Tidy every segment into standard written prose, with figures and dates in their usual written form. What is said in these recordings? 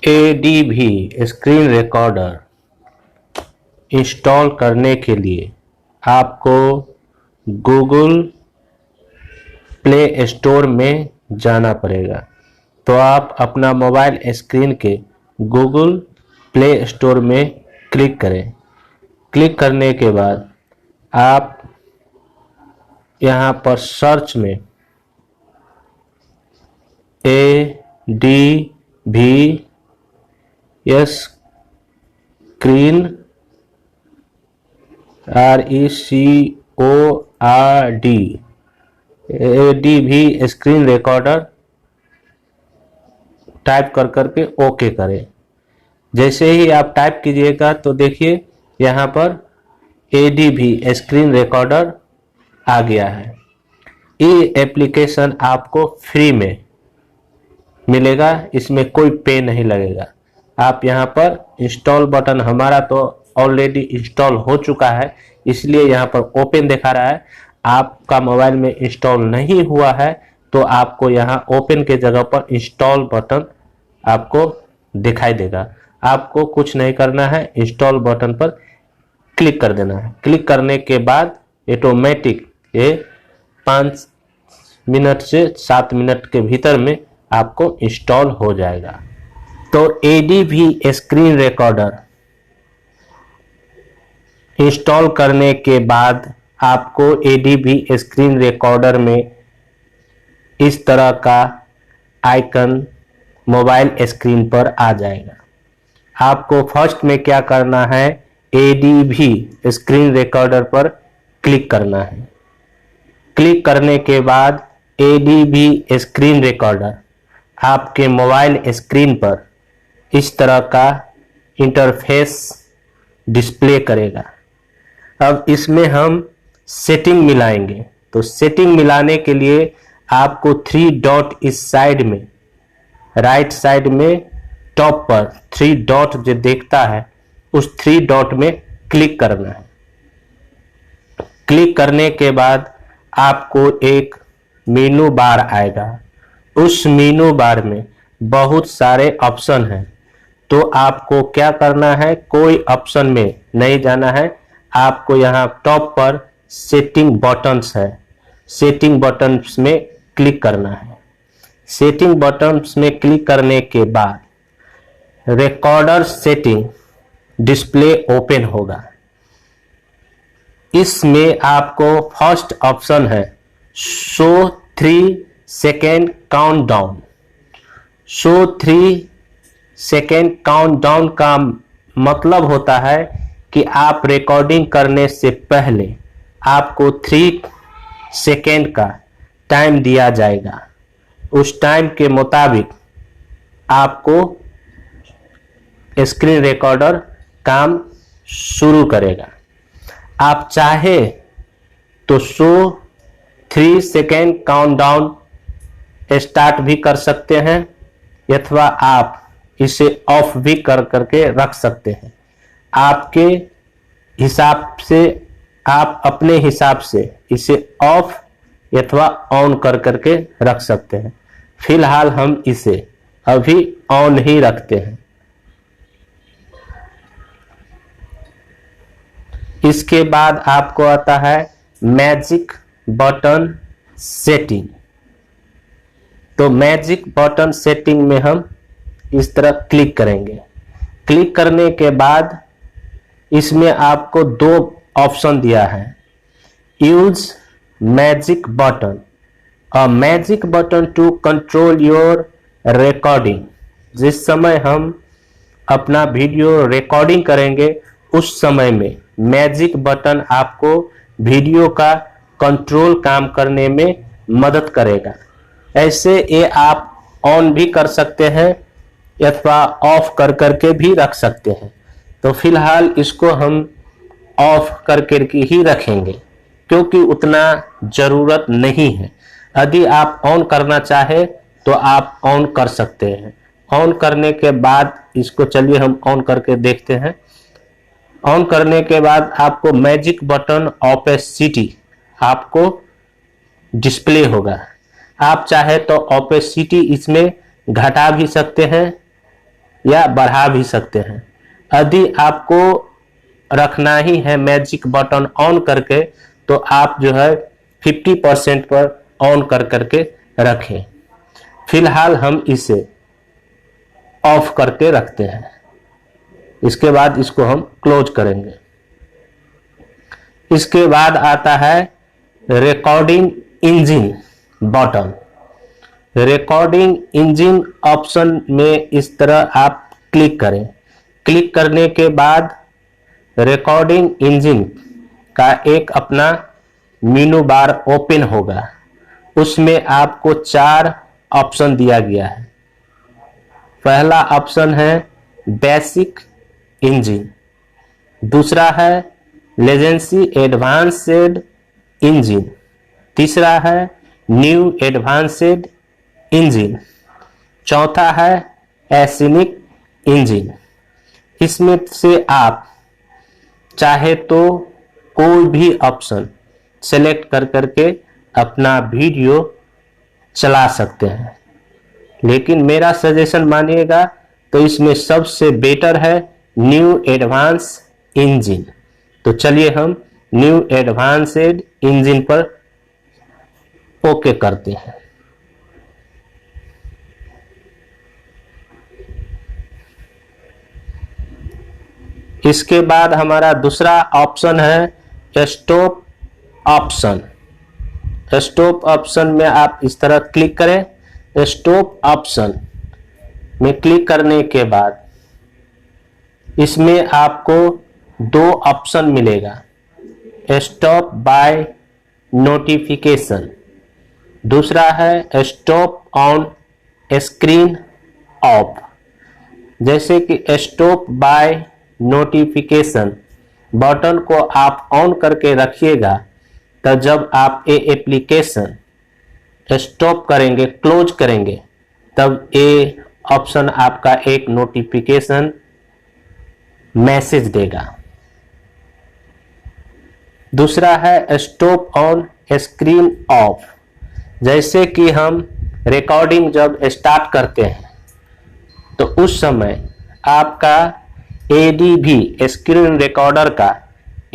ADB screen recorder install करने के लिए आपको गूगल प्ले स्टोर में जाना पड़ेगा। तो आप अपना मोबाइल स्क्रीन के गूगल प्ले स्टोर में क्लिक करें। क्लिक करने के बाद आप यहाँ पर सर्च में ADB screen RECORD ADB screen recorder type कर करके ओके करें। जैसे ही आप टाइप कीजिएगा तो देखिए यहाँ पर ADB स्क्रीन रिकॉर्डर आ गया है। ये एप्लीकेशन आपको फ्री में मिलेगा, इसमें कोई पे नहीं लगेगा। आप यहाँ पर इंस्टॉल बटन, हमारा तो ऑलरेडी इंस्टॉल हो चुका है इसलिए यहाँ पर ओपन दिखा रहा है। आपका मोबाइल में इंस्टॉल नहीं हुआ है तो आपको यहाँ ओपन के जगह पर इंस्टॉल बटन आपको दिखाई देगा। आपको कुछ नहीं करना है, इंस्टॉल बटन पर क्लिक कर देना है। क्लिक करने के बाद ऑटोमेटिक ये 5 मिनट से 7 मिनट के भीतर में आपको इंस्टॉल हो जाएगा। तो ADB स्क्रीन रिकॉर्डर इंस्टॉल करने के बाद आपको ADB स्क्रीन रिकॉर्डर में इस तरह का आइकन मोबाइल स्क्रीन पर आ जाएगा। आपको फर्स्ट में क्या करना है, ADB स्क्रीन रिकॉर्डर पर क्लिक करना है। क्लिक करने के बाद ADB स्क्रीन रिकॉर्डर आपके मोबाइल स्क्रीन पर इस तरह का इंटरफेस डिस्प्ले करेगा। अब इसमें हम सेटिंग मिलाएंगे। तो सेटिंग मिलाने के लिए आपको 3 डॉट इस साइड में, राइट साइड में टॉप पर 3 डॉट जो देखता है उस 3 डॉट में क्लिक करना है। क्लिक करने के बाद आपको एक मेनू बार आएगा। उस मेनू बार में बहुत सारे ऑप्शन हैं। तो आपको क्या करना है, कोई ऑप्शन में नहीं जाना है। आपको यहाँ टॉप पर सेटिंग बटन्स है, सेटिंग बटन्स में क्लिक करना है। सेटिंग बटन्स में क्लिक करने के बाद रिकॉर्डर सेटिंग डिस्प्ले ओपन होगा। इसमें आपको फर्स्ट ऑप्शन है show 3 second countdown. Show 3 second countdown का मतलब होता है कि आप रिकॉर्डिंग करने से पहले आपको 3 सेकेंड का टाइम दिया जाएगा। उस टाइम के मुताबिक आपको स्क्रीन रिकॉर्डर काम शुरू करेगा। आप चाहे तो शो 3 सेकेंड काउंटडाउन स्टार्ट भी कर सकते हैं अथवा आप इसे ऑफ भी कर करके रख सकते हैं। आपके हिसाब से, आप अपने हिसाब से इसे ऑफ अथवा ऑन कर करके रख सकते हैं। फिलहाल हम इसे अभी ऑन ही रखते हैं। इसके बाद आपको आता है मैजिक बटन सेटिंग। तो मैजिक बटन सेटिंग में हम इस तरह क्लिक करेंगे। क्लिक करने के बाद इसमें आपको 2 ऑप्शन दिया है, यूज मैजिक बटन और magic button to control your recording. जिस समय हम अपना वीडियो रिकॉर्डिंग करेंगे उस समय में मैजिक बटन आपको वीडियो का कंट्रोल काम करने में मदद करेगा। ऐसे ये आप ऑन भी कर सकते हैं अथवा ऑफ कर करके भी रख सकते हैं। तो फिलहाल इसको हम ऑफ करके ही रखेंगे क्योंकि उतना ज़रूरत नहीं है। यदि आप ऑन करना चाहे तो आप ऑन कर सकते हैं। ऑन करने के बाद इसको चलिए हम ऑन करके देखते हैं। ऑन करने के बाद आपको मैजिक बटन ऑपेसिटी आपको डिस्प्ले होगा। आप चाहे तो ऑपेसिटी इसमें घटा भी सकते हैं या बढ़ा भी सकते हैं। यदि आपको रखना ही है मैजिक बटन ऑन करके तो आप जो है 50% पर ऑन कर करके रखें। फिलहाल हम इसे ऑफ करके रखते हैं, इसके बाद इसको हम क्लोज करेंगे। इसके बाद आता है recording engine button. Recording engine option में इस तरह आप क्लिक करें। क्लिक करने के बाद रिकॉर्डिंग इंजन का एक अपना मेनू बार ओपन होगा। उसमें आपको 4 ऑप्शन दिया गया है। पहला ऑप्शन है बेसिक इंजन, दूसरा है लेजेंसी एडवांस्ड इंजन, तीसरा है न्यू एडवांस्ड इंजन, चौथा है एसिनिक इंजन। इसमें से आप चाहे तो कोई भी ऑप्शन सेलेक्ट कर करके अपना वीडियो चला सकते हैं, लेकिन मेरा सजेशन मानिएगा तो इसमें सबसे बेटर है न्यू एडवांस इंजन। तो चलिए हम न्यू एडवांस्ड इंजन पर ओके करते हैं। इसके बाद हमारा दूसरा ऑप्शन है स्टॉप ऑप्शन। स्टॉप ऑप्शन में आप इस तरह क्लिक करें। स्टॉप ऑप्शन में क्लिक करने के बाद इसमें आपको 2 ऑप्शन मिलेगा, स्टॉप बाय नोटिफिकेशन, दूसरा है स्टॉप ऑन स्क्रीन ऑफ। जैसे कि स्टॉप बाय नोटिफिकेशन बटन को आप ऑन करके रखिएगा, तो जब आप ये एप्लीकेशन स्टॉप करेंगे, क्लोज करेंगे, तब ये ऑप्शन आपका एक नोटिफिकेशन मैसेज देगा। दूसरा है स्टॉप ऑन स्क्रीन ऑफ। जैसे कि हम रिकॉर्डिंग जब स्टार्ट करते हैं तो उस समय आपका ADV स्क्रीन रिकॉर्डर का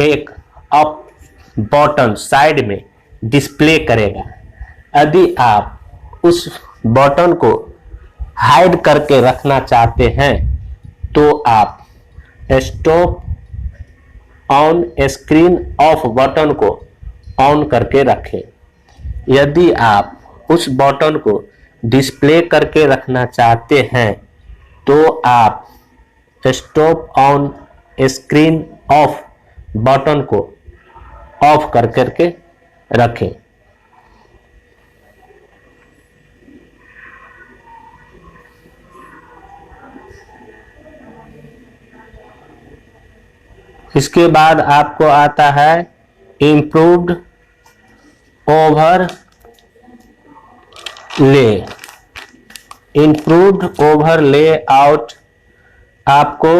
एक अप बटन साइड में डिस्प्ले करेगा। यदि आप उस बटन को हाइड करके रखना चाहते हैं तो आप stop on screen off button को ऑन करके रखें। यदि आप उस बटन को डिस्प्ले करके रखना चाहते हैं तो आप stop on screen off button को ऑफ कर करके रखें। इसके बाद आपको आता है improved overlay. Improved overlay out आपको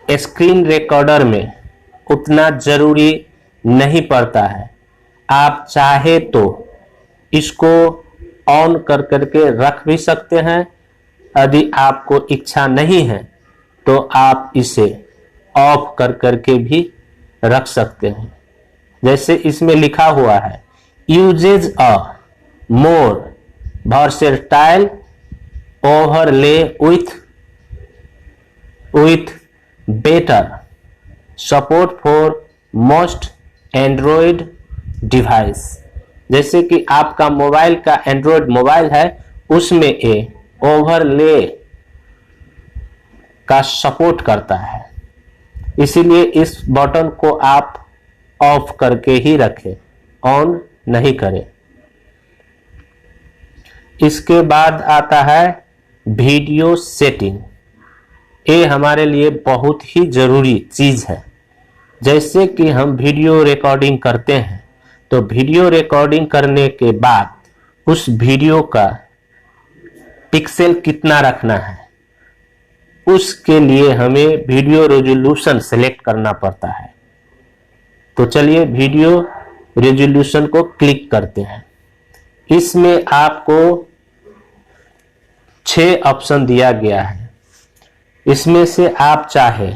स्क्रीन रिकॉर्डर में उतना जरूरी नहीं पड़ता है। आप चाहे तो इसको ऑन कर करके रख भी सकते हैं। यदि आपको इच्छा नहीं है तो आप इसे ऑफ कर करके भी रख सकते हैं। जैसे इसमें लिखा हुआ है usage a more versatile overlay with better support for most Android device। जैसे कि आपका मोबाइल का एंड्रॉयड मोबाइल है, उसमें ये ओवरले का सपोर्ट करता है, इसीलिए इस बटन को आप ऑफ करके ही रखें, ऑन नहीं करें। इसके बाद आता है वीडियो सेटिंग। ये हमारे लिए बहुत ही जरूरी चीज है। जैसे कि हम वीडियो रिकॉर्डिंग करते हैं तो वीडियो रिकॉर्डिंग करने के बाद उस वीडियो का पिक्सल कितना रखना है, उसके लिए हमें वीडियो रेजोल्यूशन सेलेक्ट करना पड़ता है। तो चलिए वीडियो रेजोल्यूशन को क्लिक करते हैं। इसमें आपको 6 ऑप्शन दिया गया है। इसमें से आप चाहे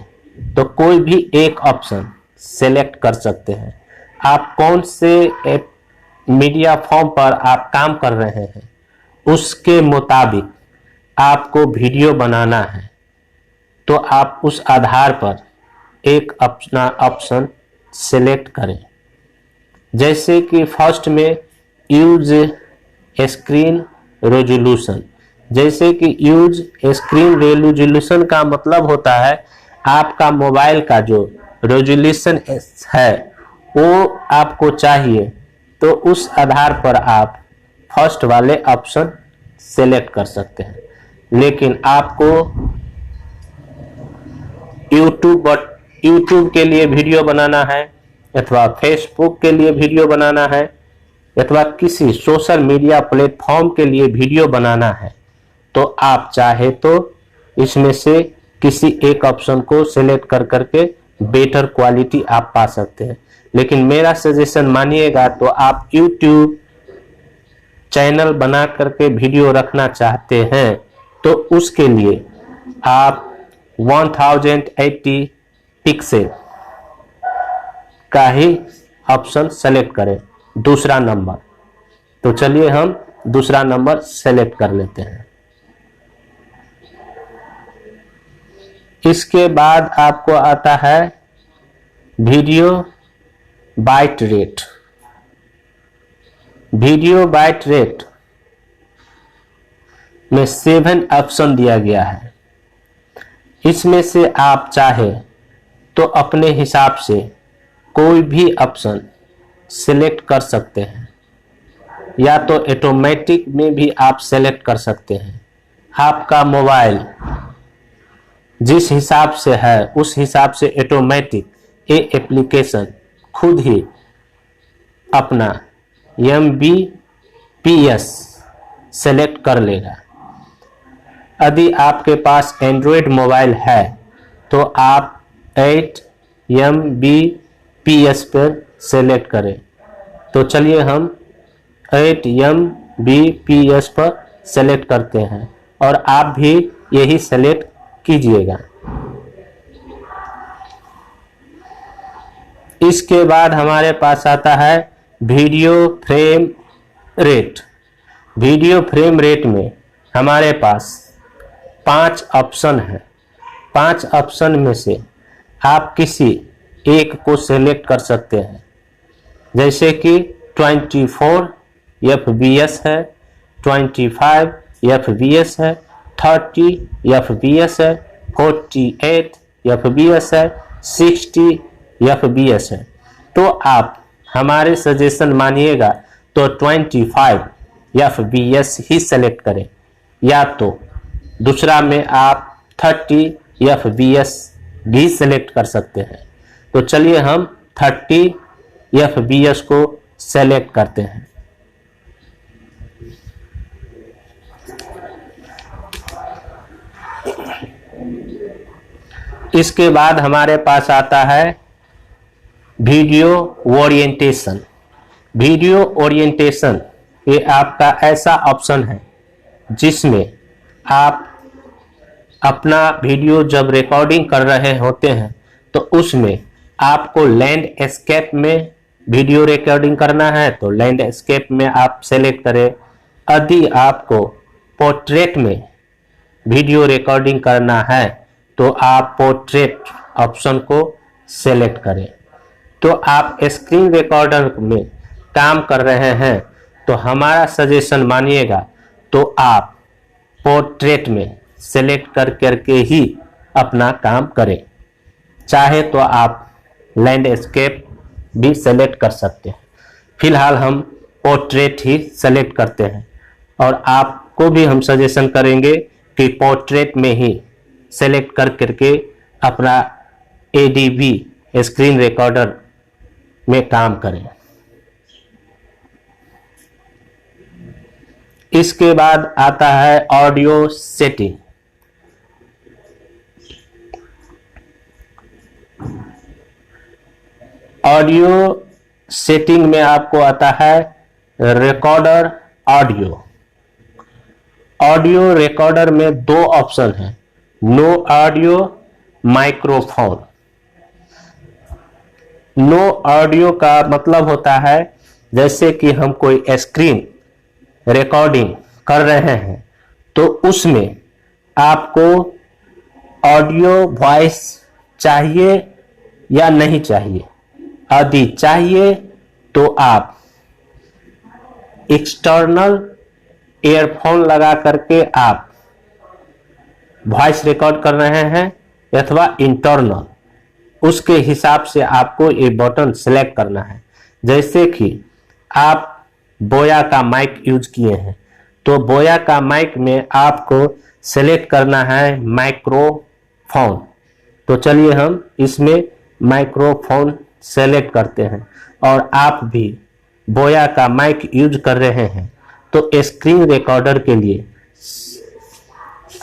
तो कोई भी एक ऑप्शन सेलेक्ट कर सकते हैं। आप कौन से मीडिया फॉर्म पर आप काम कर रहे हैं उसके मुताबिक आपको वीडियो बनाना है, तो आप उस आधार पर एक अपना ऑप्शन सेलेक्ट करें। जैसे कि फर्स्ट में यूज स्क्रीन रेजोल्यूशन। जैसे कि यूज स्क्रीन रेजोल्यूशन का मतलब होता है आपका मोबाइल का जो रेजोल्यूशन है वो आपको चाहिए, तो उस आधार पर आप फर्स्ट वाले ऑप्शन सेलेक्ट कर सकते हैं। लेकिन आपको यूट्यूब के लिए वीडियो बनाना है अथवा फेसबुक के लिए वीडियो बनाना है अथवा किसी सोशल मीडिया प्लेटफॉर्म के लिए वीडियो बनाना है, तो आप चाहे तो इसमें से किसी एक ऑप्शन को सेलेक्ट कर करके बेटर क्वालिटी आप पा सकते हैं। लेकिन मेरा सजेशन मानिएगा तो आप यूट्यूब चैनल बना करके वीडियो रखना चाहते हैं तो उसके लिए आप 1080 पिक्सल का ही ऑप्शन सेलेक्ट करें, दूसरा नंबर। तो चलिए हम दूसरा नंबर सेलेक्ट कर लेते हैं। इसके बाद आपको आता है video byte rate. Video byte rate में 7 ऑप्शन दिया गया है। इसमें से आप चाहे तो अपने हिसाब से कोई भी ऑप्शन सिलेक्ट कर सकते हैं, या तो ऑटोमेटिक में भी आप सेलेक्ट कर सकते हैं। आपका मोबाइल जिस हिसाब से है उस हिसाब से ऑटोमेटिक ये एप्लीकेशन खुद ही अपना MBPS सेलेक्ट कर लेगा। यदि आपके पास एंड्रॉयड मोबाइल है तो आप 8 MBPS पर सेलेक्ट करें। तो चलिए हम 8 MBPS पर सेलेक्ट करते हैं और आप भी यही सेलेक्ट कीजिएगा। इसके बाद हमारे पास आता है video frame rate. Video frame rate में हमारे पास 5 ऑप्शन है। 5 ऑप्शन में से आप किसी एक को सेलेक्ट कर सकते हैं। जैसे कि 24 FPS है, 25 FPS है, 30 FPS है, 48 FPS है, 60 FPS है। तो आप हमारे सजेशन मानिएगा तो 25 FPS ही सेलेक्ट करें, या तो दूसरा में आप 30 FPS भी सेलेक्ट कर सकते हैं। तो चलिए हम 30 FPS को सेलेक्ट करते हैं। इसके बाद हमारे पास आता है वीडियो ओरिएंटेशन। वीडियो ओरिएंटेशन ये आपका ऐसा ऑप्शन है जिसमें आप अपना वीडियो जब रिकॉर्डिंग कर रहे होते हैं तो उसमें आपको लैंडस्केप में वीडियो रिकॉर्डिंग करना है तो लैंडस्केप में आप सेलेक्ट करें। यदि आपको पोर्ट्रेट में वीडियो रिकॉर्डिंग करना है तो आप पोर्ट्रेट ऑप्शन को सेलेक्ट करें। तो आप स्क्रीन रिकॉर्डर में काम कर रहे हैं तो हमारा सजेशन मानिएगा तो आप पोर्ट्रेट में सेलेक्ट करके ही अपना काम करें। चाहे तो आप लैंडस्केप भी सेलेक्ट कर सकते हैं। फिलहाल हम पोर्ट्रेट ही सेलेक्ट करते हैं और आपको भी हम सजेशन करेंगे कि पोर्ट्रेट में ही सेलेक्ट करके अपना ADV स्क्रीन रिकॉर्डर में काम करें। इसके बाद आता है ऑडियो सेटिंग। ऑडियो सेटिंग में आपको आता है रिकॉर्डर ऑडियो। ऑडियो रिकॉर्डर में दो ऑप्शन है, no audio, microphone. No audio का मतलब होता है जैसे कि हम कोई स्क्रीन रिकॉर्डिंग कर रहे हैं तो उसमें आपको ऑडियो वॉइस चाहिए या नहीं चाहिए। यदि चाहिए तो आप एक्सटर्नल ईयरफोन लगा करके आप वॉइस रिकॉर्ड कर रहे हैं अथवा इंटरनल, उसके हिसाब से आपको ये बटन सेलेक्ट करना है। जैसे कि आप बोया का माइक यूज किए हैं तो बोया का माइक में आपको सेलेक्ट करना है माइक्रोफोन। तो चलिए हम इसमें माइक्रोफोन सेलेक्ट करते हैं। और आप भी बोया का माइक यूज कर रहे हैं तो स्क्रीन रिकॉर्डर के लिए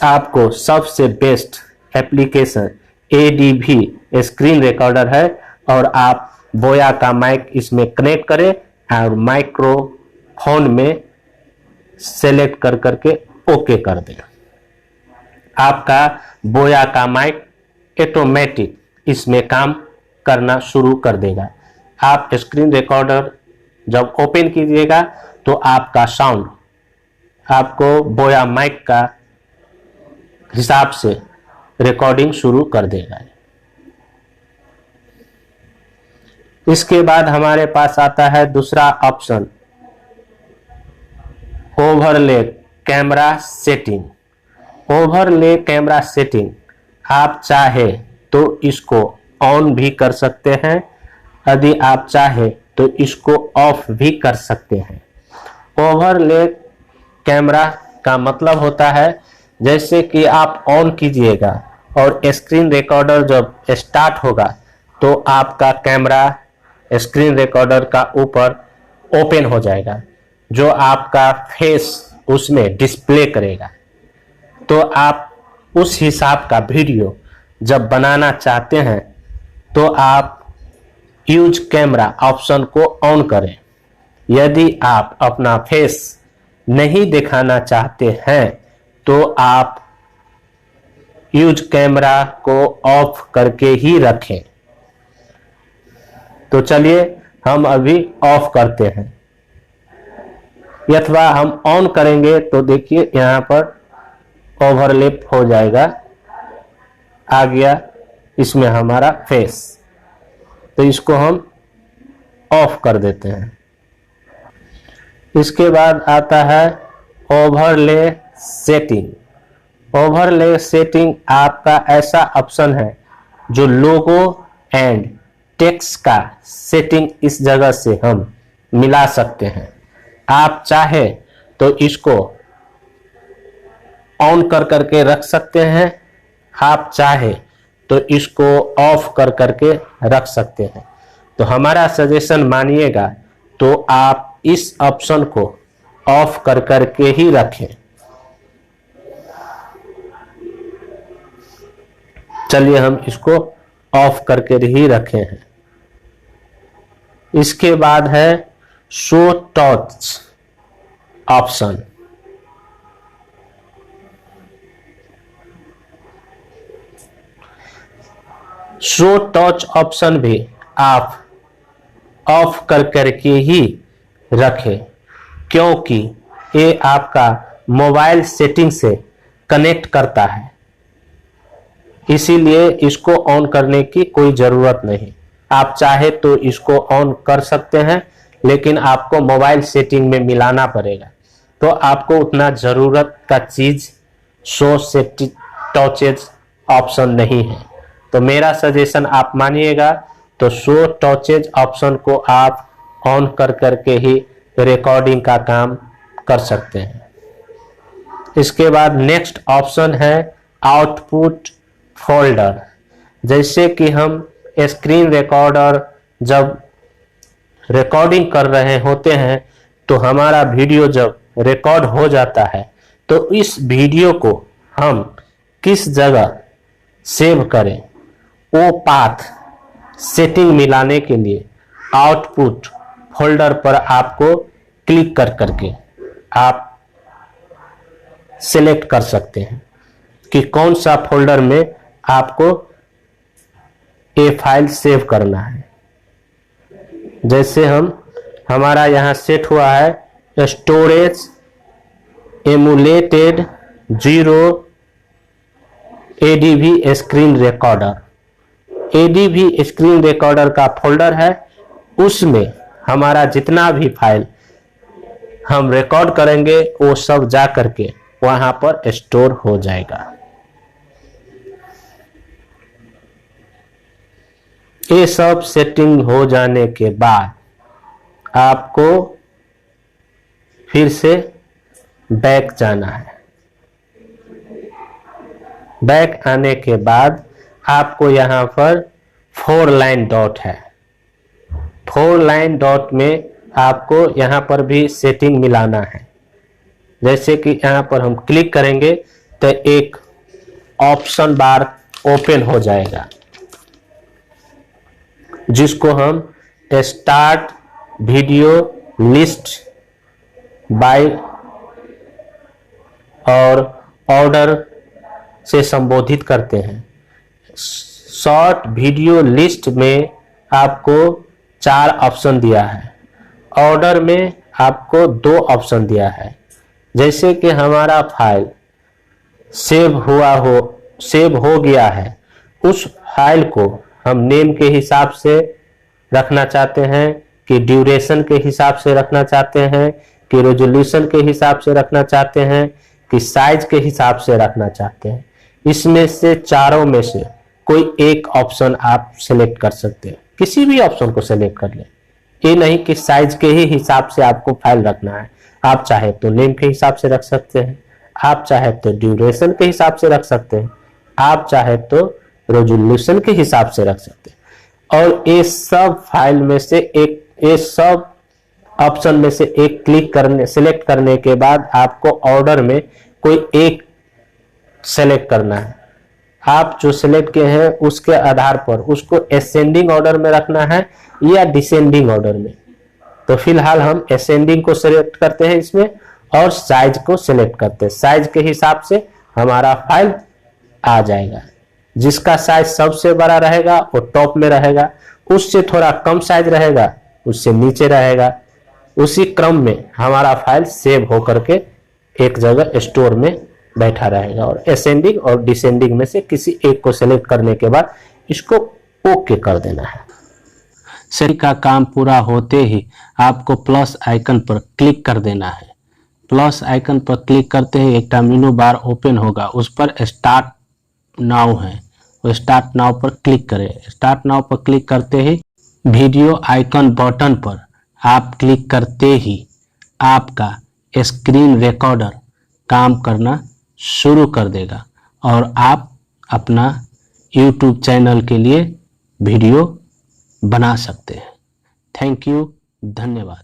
आपको सबसे best application ADV screen recorder है। और आप बोया का माइक इसमें कनेक्ट करें और माइक्रोफोन में सेलेक्ट कर करके ओके कर दें। आपका बोया का माइक ऑटोमेटिक इसमें काम करना शुरू कर देगा। आप स्क्रीन रिकॉर्डर जब ओपन कीजिएगा तो आपका साउंड आपको बोया माइक का हिसाब से रिकॉर्डिंग शुरू कर देगा। इसके बाद हमारे पास आता है दूसरा option, overlay camera setting. Overlay camera setting आप चाहे तो इसको ऑन भी कर सकते हैं, यदि आप चाहे तो इसको ऑफ भी कर सकते हैं। ओवरले कैमरा का मतलब होता है जैसे कि आप ऑन कीजिएगा और स्क्रीन रिकॉर्डर जब स्टार्ट होगा तो आपका कैमरा स्क्रीन रिकॉर्डर का ऊपर ओपन हो जाएगा, जो आपका फेस उसमें डिस्प्ले करेगा। तो आप उस हिसाब का वीडियो जब बनाना चाहते हैं तो आप यूज कैमरा ऑप्शन को ऑन करें। यदि आप अपना फेस नहीं दिखाना चाहते हैं तो आप यूज कैमरा को ऑफ करके ही रखें। तो चलिए हम अभी ऑफ करते हैं, अथवा हम ऑन करेंगे तो देखिए यहाँ पर ओवरलैप हो जाएगा, आ गया इसमें हमारा फेस। तो इसको हम ऑफ कर देते हैं। इसके बाद आता है ओवरले सेटिंग। ओवरले सेटिंग आपका ऐसा ऑप्शन है जो लोगो एंड टेक्स्ट का सेटिंग इस जगह से हम मिला सकते हैं। आप चाहे तो इसको ऑन कर करके रख सकते हैं, आप चाहे तो इसको ऑफ कर करके रख सकते हैं। तो हमारा सजेशन मानिएगा तो आप इस ऑप्शन को ऑफ कर करके ही रखें। चलिए हम इसको ऑफ करके ही रखे हैं। इसके बाद है show touch option. Show touch option भी आप ऑफ कर करके ही रखें, क्योंकि ये आपका मोबाइल सेटिंग से कनेक्ट करता है, इसीलिए इसको ऑन करने की कोई जरूरत नहीं। आप चाहे तो इसको ऑन कर सकते हैं, लेकिन आपको मोबाइल सेटिंग में मिलाना पड़ेगा। तो आपको उतना जरूरत का चीज शो टचेज ऑप्शन नहीं है। तो मेरा सजेशन आप मानिएगा तो शो टचेज ऑप्शन को आप ऑन कर करके ही रिकॉर्डिंग का काम कर सकते हैं। इसके बाद नेक्स्ट ऑप्शन है आउटपुट फोल्डर। जैसे कि हम स्क्रीन रिकॉर्डर जब रिकॉर्डिंग कर रहे होते हैं तो हमारा वीडियो जब रिकॉर्ड हो जाता है तो इस वीडियो को हम किस जगह सेव करें, वो पाथ सेटिंग मिलाने के लिए आउटपुट फोल्डर पर आपको क्लिक कर करके आप सिलेक्ट कर सकते हैं कि कौन सा फोल्डर में आपको ये फाइल सेव करना है। जैसे हमारा यहाँ सेट हुआ है storage emulated 0 ADV screen recorder. ADV screen recorder का फोल्डर है, उसमें हमारा जितना भी फाइल हम रिकॉर्ड करेंगे वो सब जा करके वहां पर स्टोर हो जाएगा। ये सब सेटिंग हो जाने के बाद आपको फिर से बैक जाना है। बैक आने के बाद आपको यहां पर 4 लाइन डॉट है। 4 लाइन डॉट में आपको यहां पर भी सेटिंग मिलाना है। जैसे कि यहां पर हम क्लिक करेंगे तो एक ऑप्शन बार ओपन हो जाएगा, जिसको हम स्टार्ट वीडियो लिस्ट बाय और ऑर्डर से संबोधित करते हैं। शॉर्ट वीडियो लिस्ट में आपको 4 ऑप्शन दिया है, ऑर्डर में आपको 2 ऑप्शन दिया है। जैसे कि हमारा फाइल सेव हो गया है, उस फाइल को हम नेम के हिसाब से रखना चाहते हैं कि ड्यूरेशन के हिसाब से रखना चाहते हैं कि रेजोल्यूशन के हिसाब से रखना चाहते हैं कि साइज के हिसाब से रखना चाहते हैं। इसमें से चारों में से कोई एक ऑप्शन आप सिलेक्ट कर सकते हैं। किसी भी ऑप्शन को सिलेक्ट कर लें, ये नहीं कि साइज के ही हिसाब से आपको फाइल रखना है। आप चाहे तो नेम के हिसाब से रख सकते हैं, आप चाहे तो ड्यूरेशन के हिसाब से रख सकते हैं, आप चाहे तो रेजोल्यूशन के हिसाब से रख सकते हैं। और ये सब फाइल में से एक, ये सब ऑप्शन में से एक सिलेक्ट करने के बाद आपको ऑर्डर में कोई एक सेलेक्ट करना है। आप जो सिलेक्ट किए हैं उसके आधार पर उसको असेंडिंग ऑर्डर में रखना है या डिसेंडिंग ऑर्डर में। तो फिलहाल हम असेंडिंग को सिलेक्ट करते हैं इसमें, और साइज को सिलेक्ट करते हैं। साइज के हिसाब से हमारा फाइल आ जाएगा। जिसका साइज सबसे बड़ा रहेगा वो टॉप में रहेगा, उससे थोड़ा कम साइज रहेगा उससे नीचे रहेगा। उसी क्रम में हमारा फाइल सेव होकर के एक जगह स्टोर में बैठा रहेगा। और असेंडिंग और डिसेंडिंग में से किसी एक को सिलेक्ट करने के बाद इसको ओके कर देना है। सेटिंग का काम पूरा होते ही आपको प्लस आइकन पर क्लिक कर देना है। प्लस आइकन पर क्लिक करते ही एक मेनू बार ओपन होगा, उस पर स्टार्ट नाउ है, वो स्टार्ट नाउ पर क्लिक करें। स्टार्ट नाउ पर क्लिक करते ही वीडियो आइकन बटन पर आप क्लिक करते ही आपका स्क्रीन रिकॉर्डर काम करना शुरू कर देगा और आप अपना YouTube चैनल के लिए वीडियो बना सकते हैं। थैंक यू, धन्यवाद।